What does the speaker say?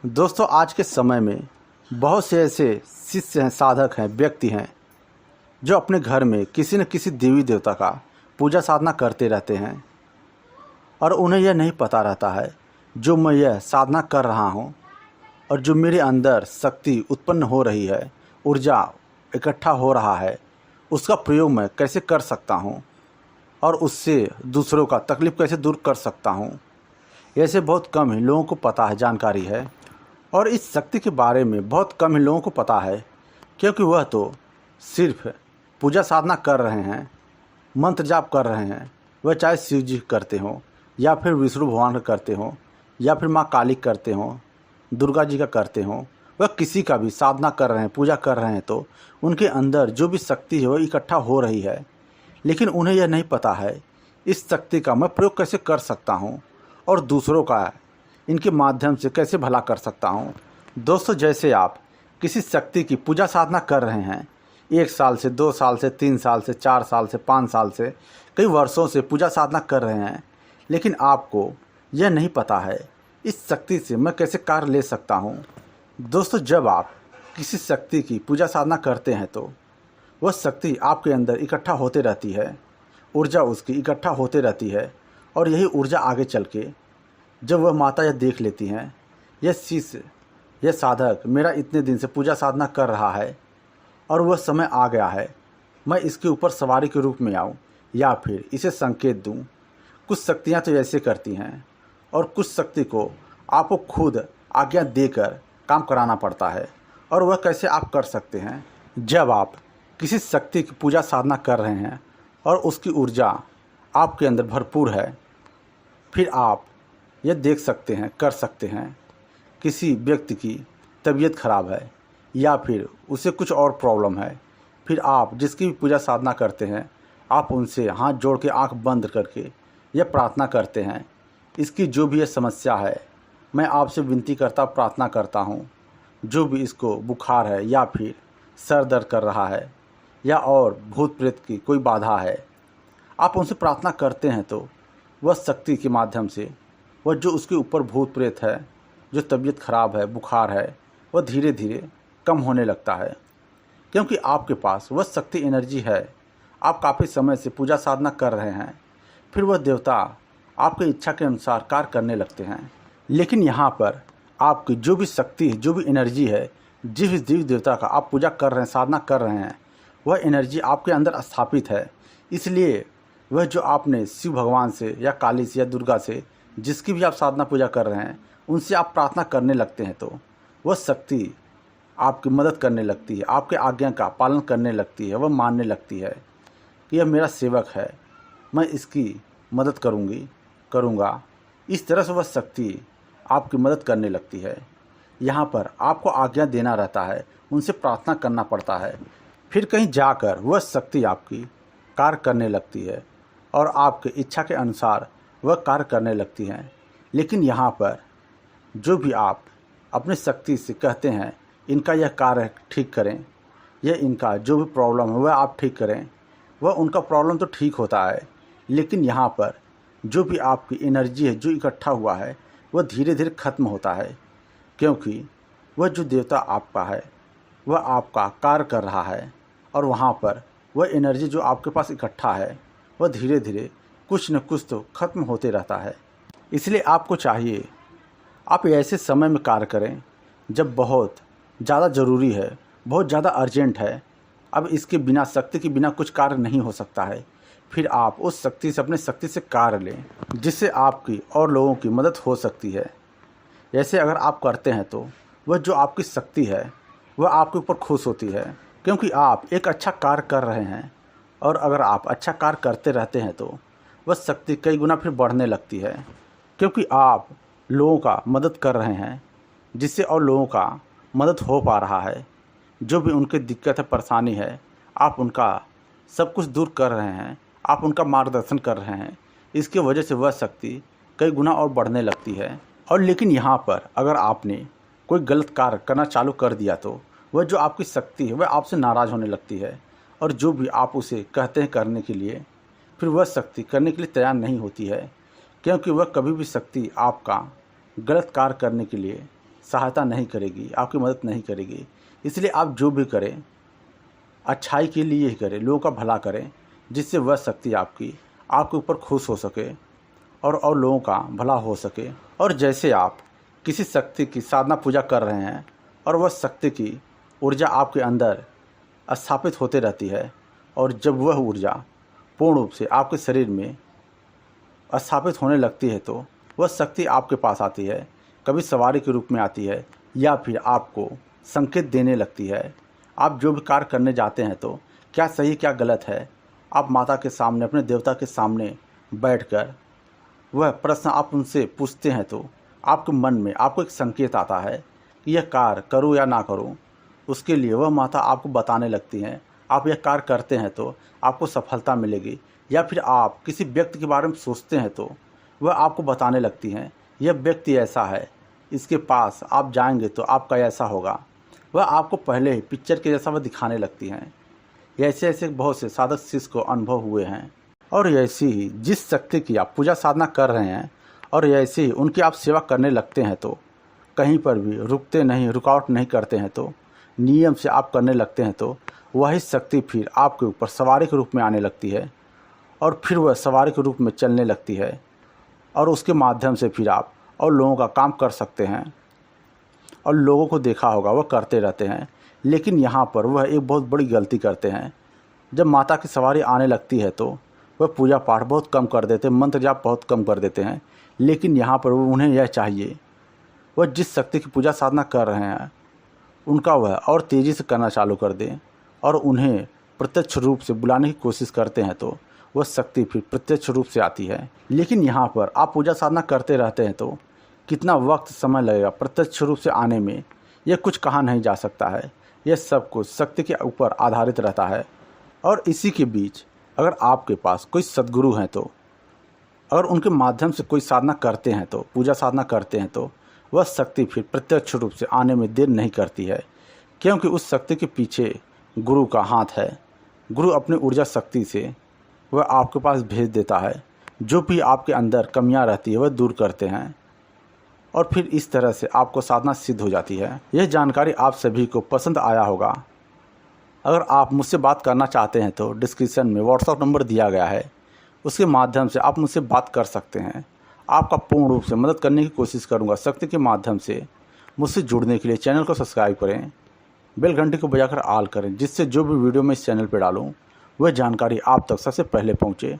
दोस्तों, आज के समय में बहुत से ऐसे शिष्य हैं, साधक हैं, व्यक्ति हैं जो अपने घर में किसी न किसी देवी देवता का पूजा साधना करते रहते हैं और उन्हें यह नहीं पता रहता है जो मैं यह साधना कर रहा हूँ और जो मेरे अंदर शक्ति उत्पन्न हो रही है, ऊर्जा इकट्ठा हो रहा है, उसका प्रयोग मैं कैसे कर सकता हूँ और उससे दूसरों का तकलीफ़ कैसे दूर कर सकता हूँ। ऐसे बहुत कम ही लोगों को पता है, जानकारी है। और इस शक्ति के बारे में बहुत कम ही लोगों को पता है, क्योंकि वह तो सिर्फ पूजा साधना कर रहे हैं, मंत्र जाप कर रहे हैं। वह चाहे शिव जी करते हों या फिर विष्णु भगवान का करते हों या फिर माँ काली करते हों, दुर्गा जी का करते हों, वह किसी का भी साधना कर रहे हैं, पूजा कर रहे हैं, तो उनके अंदर जो भी शक्ति है वह इकट्ठा हो रही है। लेकिन उन्हें यह नहीं पता है इस शक्ति का मैं प्रयोग कैसे कर सकता हूँ और दूसरों का इनके माध्यम से कैसे भला कर सकता हूँ। दोस्तों, जैसे आप किसी शक्ति की पूजा साधना कर रहे हैं, 1 साल से, 2 साल से, 3 साल से, 4 साल से, 5 साल से, कई वर्षों से पूजा साधना कर रहे हैं, लेकिन आपको यह नहीं पता है इस शक्ति से मैं कैसे कार्य ले सकता हूँ। दोस्तों, जब आप किसी शक्ति की पूजा साधना करते हैं तो वह शक्ति आपके अंदर इकट्ठा होते रहती है, ऊर्जा उसकी इकट्ठा होते रहती है। और यही ऊर्जा आगे चल के जब वह माता यह देख लेती हैं, यह शिष्य, यह साधक मेरा इतने दिन से पूजा साधना कर रहा है और वह समय आ गया है मैं इसके ऊपर सवारी के रूप में आऊँ या फिर इसे संकेत दूँ। कुछ शक्तियाँ तो ऐसे करती हैं और कुछ शक्ति को आपको खुद आज्ञा देकर काम कराना पड़ता है। और वह कैसे आप कर सकते हैं? जब आप किसी शक्ति की पूजा साधना कर रहे हैं और उसकी ऊर्जा आपके अंदर भरपूर है, फिर आप यह देख सकते हैं, कर सकते हैं, किसी व्यक्ति की तबीयत खराब है या फिर उसे कुछ और प्रॉब्लम है, फिर आप जिसकी भी पूजा साधना करते हैं, आप उनसे हाथ जोड़ के आंख बंद करके यह प्रार्थना करते हैं, इसकी जो भी यह समस्या है मैं आपसे विनती करता, प्रार्थना करता हूँ, जो भी इसको बुखार है या फिर सर दर्द कर रहा है या और भूत प्रेत की कोई बाधा है, आप उनसे प्रार्थना करते हैं तो वह शक्ति के माध्यम से वह जो उसके ऊपर भूत प्रेत है, जो तबीयत खराब है, बुखार है, वह धीरे धीरे कम होने लगता है। क्योंकि आपके पास वह शक्ति एनर्जी है, आप काफ़ी समय से पूजा साधना कर रहे हैं, फिर वह देवता आपकी इच्छा के अनुसार कार्य करने लगते हैं। लेकिन यहाँ पर आपकी जो भी शक्ति है, जो भी एनर्जी है, जिस देवी देवता का आप पूजा कर रहे हैं, साधना कर रहे हैं, वह एनर्जी आपके अंदर स्थापित है। इसलिए वह जो आपने शिव भगवान से या काली से या दुर्गा से, जिसकी भी आप साधना पूजा कर रहे हैं, उनसे आप प्रार्थना करने लगते हैं तो वह शक्ति आपकी मदद करने लगती है, आपके आज्ञा का पालन करने लगती है। वह मानने लगती है कि यह मेरा सेवक है, मैं इसकी मदद करूँगा। इस तरह से वह शक्ति आपकी मदद करने लगती है। यहाँ पर आपको आज्ञा देना रहता है, उनसे प्रार्थना करना पड़ता है, फिर कहीं जाकर वह शक्ति आपकी कार्य करने लगती है और आपके इच्छा के अनुसार वह कार्य करने लगती हैं। लेकिन यहाँ पर जो भी आप अपनी शक्ति से कहते हैं इनका यह कार्य ठीक करें, यह इनका जो भी प्रॉब्लम है वह आप ठीक करें, वह उनका प्रॉब्लम तो ठीक होता है। लेकिन यहाँ पर जो भी आपकी एनर्जी है, जो इकट्ठा हुआ है, वह धीरे धीरे ख़त्म होता है। क्योंकि वह जो देवता आपका है वह आपका कार्य कर रहा है और वहाँ पर वह एनर्जी जो आपके पास इकट्ठा है वह धीरे धीरे कुछ न कुछ तो ख़त्म होते रहता है। इसलिए आपको चाहिए आप ऐसे समय में कार्य करें जब बहुत ज़्यादा ज़रूरी है, बहुत ज़्यादा अर्जेंट है, अब इसके बिना, शक्ति के बिना कुछ कार्य नहीं हो सकता है। फिर आप उस शक्ति से, अपने शक्ति से कार्य लें, जिससे आपकी और लोगों की मदद हो सकती है। ऐसे अगर आप करते हैं तो वह जो आपकी शक्ति है वह आपके ऊपर खुश होती है, क्योंकि आप एक अच्छा कार्य कर रहे हैं। और अगर आप अच्छा कार्य करते रहते हैं तो वह शक्ति कई गुना फिर बढ़ने लगती है, क्योंकि आप लोगों का मदद कर रहे हैं, जिससे और लोगों का मदद हो पा रहा है। जो भी उनकी दिक्कत है, परेशानी है, आप उनका सब कुछ दूर कर रहे हैं, आप उनका मार्गदर्शन कर रहे हैं। इसकी वजह से वह शक्ति कई गुना और बढ़ने लगती है। और लेकिन यहाँ पर अगर आपने कोई गलत कार्य करना चालू कर दिया तो वह जो आपकी शक्ति है वह आपसे नाराज़ होने लगती है, और जो भी आप उसे कहते हैं करने के लिए, फिर वह शक्ति करने के लिए तैयार नहीं होती है। क्योंकि वह कभी भी शक्ति आपका गलत कार्य करने के लिए सहायता नहीं करेगी, आपकी मदद नहीं करेगी। इसलिए आप जो भी करें अच्छाई के लिए ही करें, लोगों का भला करें, जिससे वह शक्ति आपके ऊपर खुश हो सके और लोगों का भला हो सके। और जैसे आप किसी शक्ति की साधना पूजा कर रहे हैं और वह शक्ति की ऊर्जा आपके अंदर स्थापित होते रहती है, और जब वह ऊर्जा पूर्ण रूप से आपके शरीर में स्थापित होने लगती है तो वह शक्ति आपके पास आती है, कभी सवारी के रूप में आती है या फिर आपको संकेत देने लगती है। आप जो भी कार्य करने जाते हैं तो क्या सही क्या गलत है, आप माता के सामने, अपने देवता के सामने बैठकर वह प्रश्न आप उनसे पूछते हैं तो आपके मन में आपको एक संकेत आता है कि यह कार्य करूं या ना करूं। उसके लिए वह माता आपको बताने लगती हैं। आप यह कार्य करते हैं तो आपको सफलता मिलेगी, या फिर आप किसी व्यक्ति के बारे में सोचते हैं तो वह आपको बताने लगती हैं, यह व्यक्ति ऐसा है, इसके पास आप जाएंगे तो आपका ऐसा होगा। वह आपको पहले ही पिक्चर के जैसा वह दिखाने लगती हैं। ऐसे ऐसे बहुत से साधक शिष्य को अनुभव हुए हैं। और ऐसी ही जिस शक्ति की आप पूजा साधना कर रहे हैं और ऐसे ही उनकी आप सेवा करने लगते हैं तो कहीं पर भी रुकते नहीं, रुकावट नहीं करते हैं तो नियम से आप करने लगते हैं तो वही शक्ति फिर आपके ऊपर सवारी के रूप में आने लगती है, और फिर वह सवारी के रूप में चलने लगती है, और उसके माध्यम से फिर आप और लोगों का काम कर सकते हैं। और लोगों को देखा होगा वह करते रहते हैं, लेकिन यहाँ पर वह एक बहुत बड़ी गलती करते हैं। जब माता की सवारी आने लगती है तो वह पूजा पाठ बहुत कम कर देते हैं, मंत्र जाप बहुत कम कर देते हैं। लेकिन यहाँ पर उन्हें यह चाहिए, वह जिस शक्ति की पूजा साधना कर रहे हैं उनका वह और तेज़ी से करना चालू कर दें, और उन्हें प्रत्यक्ष रूप से बुलाने की कोशिश करते हैं तो वह शक्ति फिर प्रत्यक्ष रूप से आती है। लेकिन यहाँ पर आप पूजा साधना करते रहते हैं तो कितना वक्त समय लगेगा प्रत्यक्ष रूप से आने में, यह कुछ कहा नहीं जा सकता है। यह सब कुछ शक्ति के ऊपर आधारित रहता है। और इसी के बीच अगर आपके पास कोई सद्गुरु हैं तो अगर उनके माध्यम से कोई साधना करते हैं तो पूजा साधना करते हैं तो वह शक्ति फिर प्रत्यक्ष रूप से आने में देर नहीं करती है, क्योंकि उस शक्ति के पीछे गुरु का हाथ है। गुरु अपनी ऊर्जा शक्ति से वह आपके पास भेज देता है, जो भी आपके अंदर कमियां रहती है वह दूर करते हैं, और फिर इस तरह से आपको साधना सिद्ध हो जाती है। यह जानकारी आप सभी को पसंद आया होगा। अगर आप मुझसे बात करना चाहते हैं तो डिस्क्रिप्शन में व्हाट्सएप नंबर दिया गया है, उसके माध्यम से आप मुझसे बात कर सकते हैं। आपका पूर्ण रूप से मदद करने की कोशिश करूंगा शक्ति के माध्यम से। मुझसे जुड़ने के लिए चैनल को सब्सक्राइब करें, बेल घंटी को बजाकर ऑल करें, जिससे जो भी वीडियो मैं इस चैनल पर डालूँ वह जानकारी आप तक सबसे पहले पहुँचे।